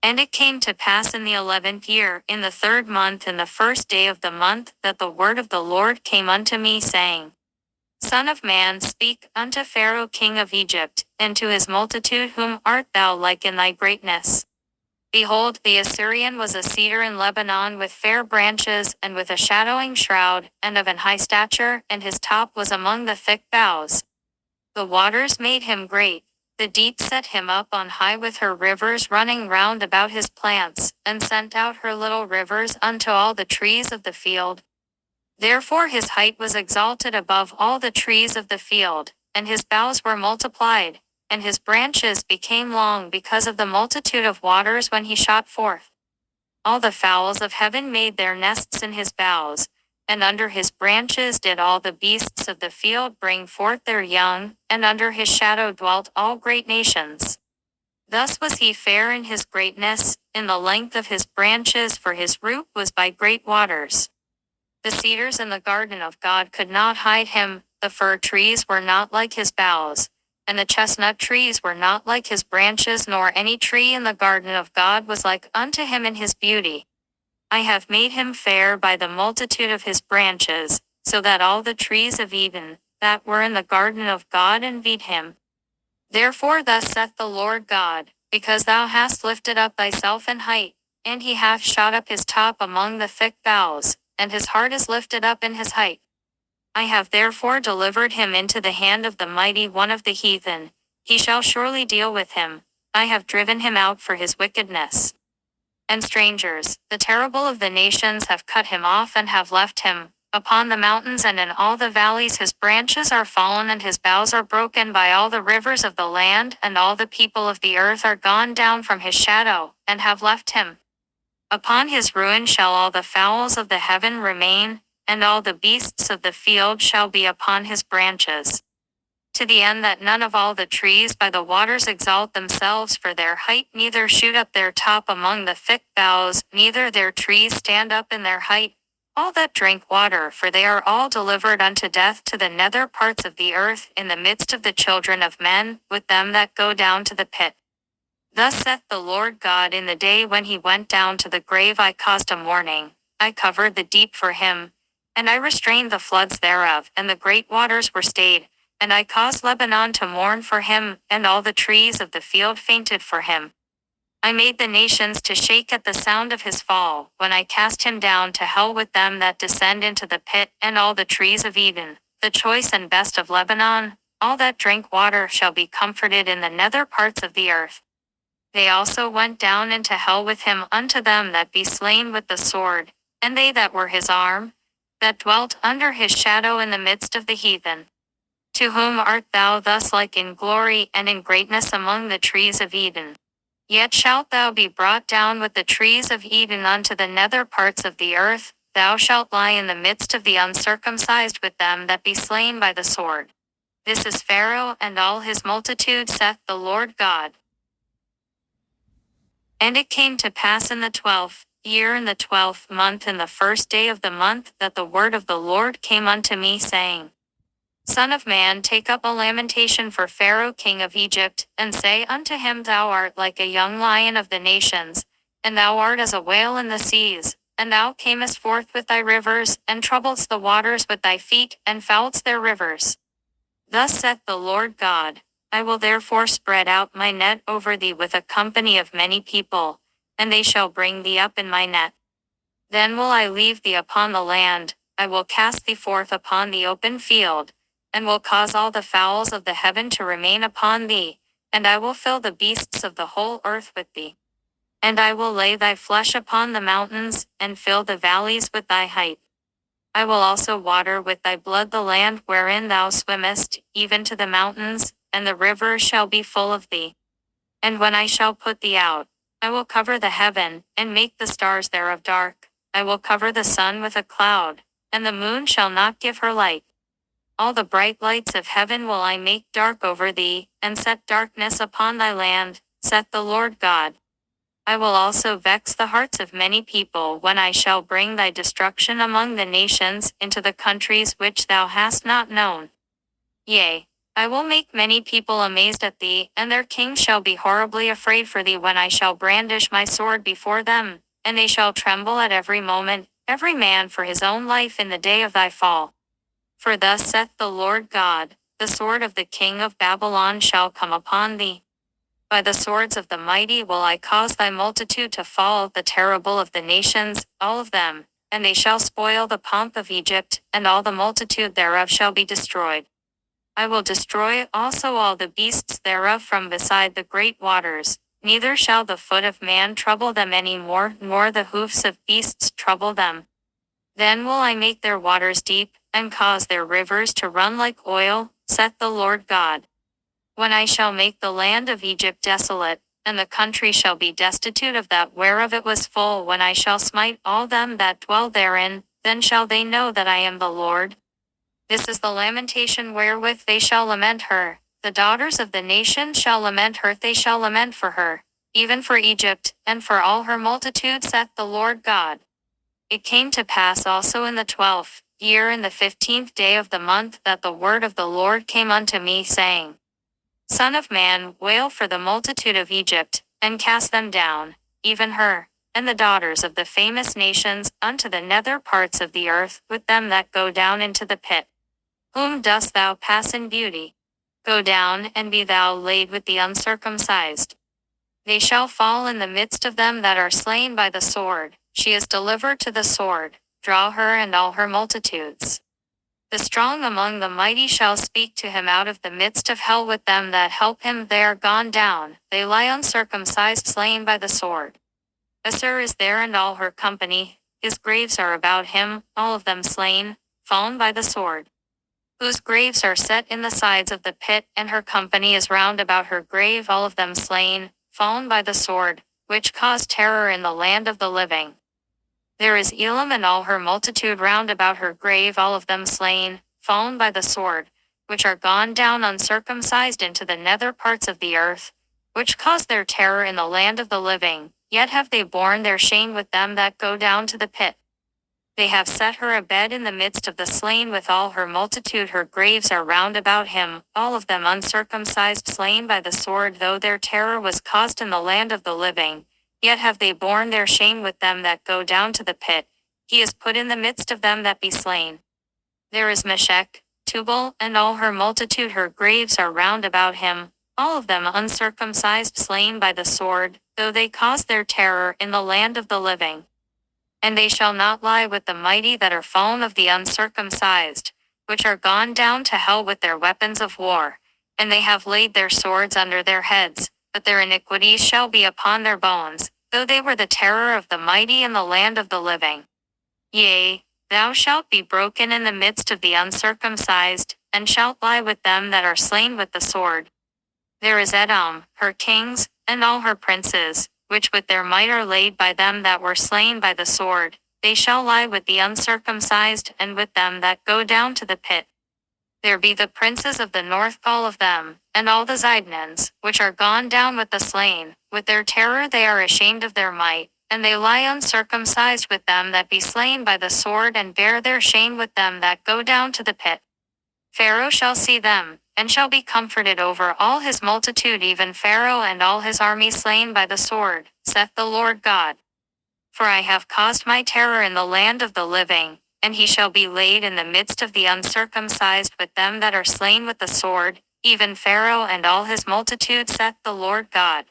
And it came to pass in the 11th year, in the 3rd month, in the 1st day of the month, that the word of the Lord came unto me, saying, Son of man, speak unto Pharaoh king of Egypt, and to his multitude, whom art thou like in thy greatness? Behold, the Assyrian was a cedar in Lebanon with fair branches, and with a shadowing shroud, and of an high stature, and his top was among the thick boughs. The waters made him great. The deep set him up on high with her rivers running round about his plants, and sent out her little rivers unto all the trees of the field. Therefore his height was exalted above all the trees of the field, and his boughs were multiplied, and his branches became long because of the multitude of waters when he shot forth. All the fowls of heaven made their nests in his boughs, and under his branches did all the beasts of the field bring forth their young, and under his shadow dwelt all great nations. Thus was he fair in his greatness, in the length of his branches, for his root was by great waters. The cedars in the garden of God could not hide him, the fir trees were not like his boughs, and the chestnut trees were not like his branches, nor any tree in the garden of God was like unto him in his beauty. I have made him fair by the multitude of his branches, so that all the trees of Eden, that were in the garden of God, envied him. Therefore thus saith the Lord God, because thou hast lifted up thyself in height, and he hath shot up his top among the thick boughs, and his heart is lifted up in his height. I have therefore delivered him into the hand of the mighty one of the heathen. He shall surely deal with him. I have driven him out for his wickedness. And strangers, the terrible of the nations, have cut him off and have left him. Upon the mountains and in all the valleys his branches are fallen, and his boughs are broken by all the rivers of the land, and all the people of the earth are gone down from his shadow, and have left him. Upon his ruin shall all the fowls of the heaven remain, and all the beasts of the field shall be upon his branches. To the end that none of all the trees by the waters exalt themselves for their height, neither shoot up their top among the thick boughs, neither their trees stand up in their height, all that drink water, for they are all delivered unto death to the nether parts of the earth, in the midst of the children of men, with them that go down to the pit. Thus saith the Lord God, in the day when he went down to the grave I caused a mourning, I covered the deep for him, and I restrained the floods thereof, and the great waters were stayed. And I caused Lebanon to mourn for him, and all the trees of the field fainted for him. I made the nations to shake at the sound of his fall, when I cast him down to hell with them that descend into the pit, and all the trees of Eden, the choice and best of Lebanon, all that drink water shall be comforted in the nether parts of the earth. They also went down into hell with him unto them that be slain with the sword, and they that were his arm, that dwelt under his shadow in the midst of the heathen. To whom art thou thus like in glory and in greatness among the trees of Eden? Yet shalt thou be brought down with the trees of Eden unto the nether parts of the earth, thou shalt lie in the midst of the uncircumcised with them that be slain by the sword. This is Pharaoh and all his multitude, saith the Lord God. And it came to pass in the 12th year, in the 12th month, in the 1st day of the month, that the word of the Lord came unto me, saying, Son of man, take up a lamentation for Pharaoh king of Egypt, and say unto him, Thou art like a young lion of the nations, and thou art as a whale in the seas, and thou camest forth with thy rivers, and troubledst the waters with thy feet, and fouledst their rivers. Thus saith the Lord God, I will therefore spread out my net over thee with a company of many people, and they shall bring thee up in my net. Then will I leave thee upon the land, I will cast thee forth upon the open field, and will cause all the fowls of the heaven to remain upon thee, and I will fill the beasts of the whole earth with thee. And I will lay thy flesh upon the mountains, and fill the valleys with thy height. I will also water with thy blood the land wherein thou swimmest, even to the mountains, and the rivers shall be full of thee. And when I shall put thee out, I will cover the heaven, and make the stars thereof dark. I will cover the sun with a cloud, and the moon shall not give her light. All the bright lights of heaven will I make dark over thee, and set darkness upon thy land, saith the Lord God. I will also vex the hearts of many people when I shall bring thy destruction among the nations into the countries which thou hast not known. Yea, I will make many people amazed at thee, and their kings shall be horribly afraid for thee when I shall brandish my sword before them, and they shall tremble at every moment, every man for his own life in the day of thy fall. For thus saith the Lord God, the sword of the king of Babylon shall come upon thee. By the swords of the mighty will I cause thy multitude to fall, the terrible of the nations, all of them, and they shall spoil the pomp of Egypt, and all the multitude thereof shall be destroyed. I will destroy also all the beasts thereof from beside the great waters, neither shall the foot of man trouble them any more, nor the hoofs of beasts trouble them. Then will I make their waters deep, and cause their rivers to run like oil, saith the Lord God. When I shall make the land of Egypt desolate, and the country shall be destitute of that whereof it was full, when I shall smite all them that dwell therein, then shall they know that I am the Lord. This is the lamentation wherewith they shall lament her. The daughters of the nations shall lament her, they shall lament for her, even for Egypt, and for all her multitude, saith the Lord God. It came to pass also in the 12th year, in the 15th day of the month, that the word of the Lord came unto me, saying, Son of man, wail for the multitude of Egypt, and cast them down, even her, and the daughters of the famous nations, unto the nether parts of the earth, with them that go down into the pit. Whom dost thou pass in beauty? Go down, and be thou laid with the uncircumcised. They shall fall in the midst of them that are slain by the sword. She is delivered to the sword. Draw her and all her multitudes. The strong among the mighty shall speak to him out of the midst of hell with them that help him. They are gone down, they lie uncircumcised, slain by the sword. Assyria is there and all her company, his graves are about him, all of them slain, fallen by the sword. Whose graves are set in the sides of the pit, and her company is round about her grave, all of them slain, fallen by the sword, which caused terror in the land of the living. There is Elam and all her multitude round about her grave, all of them slain, fallen by the sword, which are gone down uncircumcised into the nether parts of the earth, which caused their terror in the land of the living, yet have they borne their shame with them that go down to the pit. They have set her a bed in the midst of the slain with all her multitude, her graves are round about him, all of them uncircumcised, slain by the sword, though their terror was caused in the land of the living, yet have they borne their shame with them that go down to the pit. He is put in the midst of them that be slain. There is Meshech, Tubal, and all her multitude, her graves are round about him, all of them uncircumcised, slain by the sword, though they caused their terror in the land of the living. And they shall not lie with the mighty that are fallen of the uncircumcised, which are gone down to hell with their weapons of war, and they have laid their swords under their heads, but their iniquities shall be upon their bones, though they were the terror of the mighty in the land of the living. Yea, thou shalt be broken in the midst of the uncircumcised, and shalt lie with them that are slain with the sword. There is Edom, her kings, and all her princes, which with their might are laid by them that were slain by the sword. They shall lie with the uncircumcised, and with them that go down to the pit. There be the princes of the north, all of them, and all the Zidonians, which are gone down with the slain. With their terror they are ashamed of their might, and they lie uncircumcised with them that be slain by the sword, and bear their shame with them that go down to the pit. Pharaoh shall see them, and shall be comforted over all his multitude, even Pharaoh and all his army slain by the sword, saith the Lord God. For I have caused my terror in the land of the living, and he shall be laid in the midst of the uncircumcised with them that are slain with the sword, even Pharaoh and all his multitude, saith the Lord God.